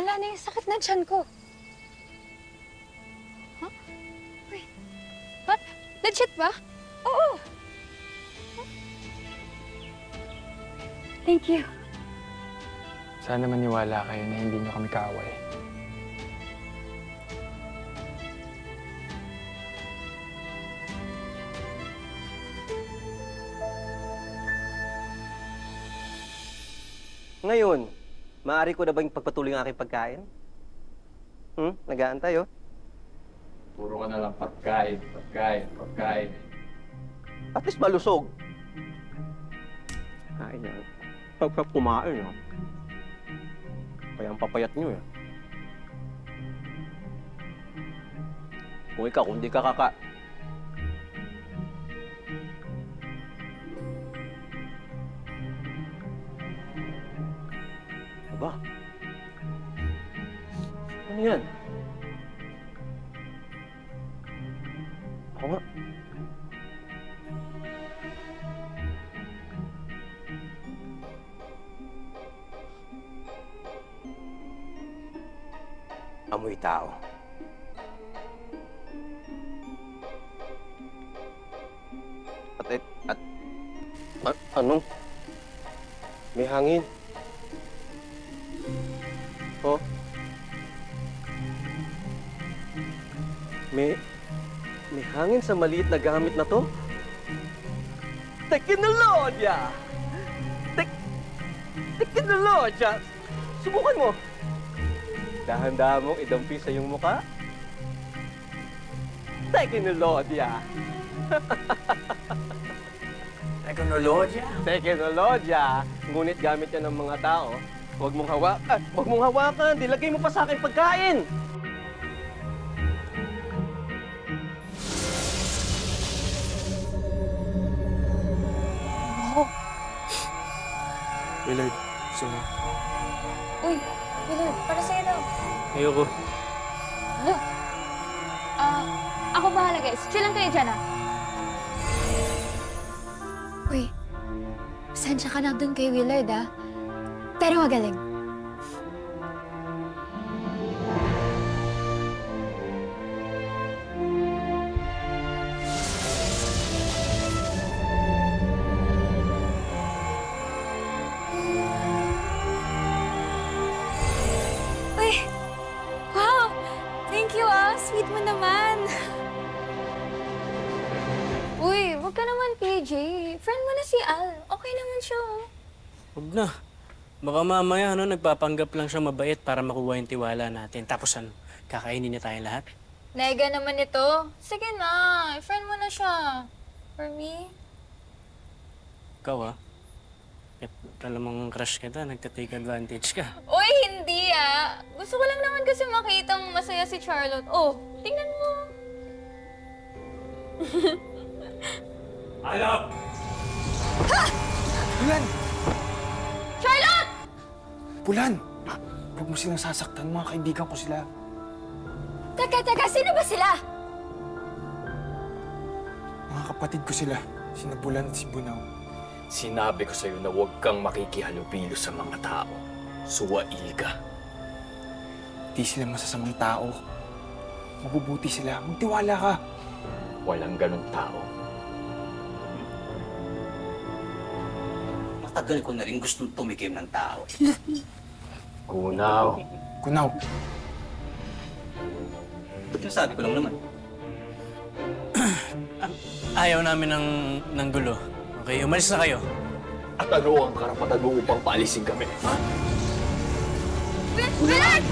Wala na yung sakit na tiyan ko. Huh? Wait. What? Legit ba? Oo. Huh? Thank you. Sana maniwala kayo na hindi niyo kami kaaway. Ngayon, maaari ko na ba yung pagpatuloy ang aking pagkain? Nag-aantay, oh. Puro ka na lang pagkain. At least malusog. Kain yan. Pagka kumain, oh. Kaya ang papayat nyo, eh. Kung di ka kaka... Aba? Ano yan? Ako nga. Amoy tao. Anong? May hangin. Oh. May hangin sa maliit na gamit na to? Teknolohiya! Teknolohiya! Subukan mo. Dahan-dahan mong idampi sa iyong muka. Teknolohiya! Teknolohiya? Teknolohiya! Ngunit gamit yan ng mga tao. Huwag mong hawakan! Huwag mong hawakan! Dilagay mo pa sa akin pagkain! Oh. Willard, gusto mo? Uy, Willard, para sa'yo daw. Ayoko. Ano? Ako bahala guys. Chill lang kayo dyan, Uy, pasensya ka na dun kay Willard, Pero magaling. Uy! Wow! Thank you, Sweet mo naman. Uy, wag ka naman, PJ. Friend mo na si Al. Okay naman siya, Huwag na. Baka mamaya, nagpapanggap lang siya mabait para makuha yung tiwala natin. Tapos kakainin niya tayo lahat? Nega naman ito. Sige na, friend mo na siya. For me? Ikaw, alam mong crush kita, nagta-take advantage ka. Uy, hindi, Gusto ko lang naman kasi makitang masaya si Charlotte. Oh, tingnan mo. Alap! Ha! Pulan! Charlotte! Pulan! Huwag mo silang sasaktan. Mga kaibigan ko sila. Teka, sino ba sila? Mga kapatid ko sila. Sina Bulan at si Bunaw. Sinabi ko sa'yo na huwag kang makikihalubilo sa mga tao. Suwail ka. Di sila masasamang tao. Mabubuti sila. Magtiwala ka. Walang ganong tao. Matagal ko na rin gustong tumikim ng tao. Kunaw. Kunaw. Sinasabi ko lang naman. Ayaw namin ng gulo. Okay, umalis na kayo. At ano ang karapatan mo upang paalisin kami? Willard!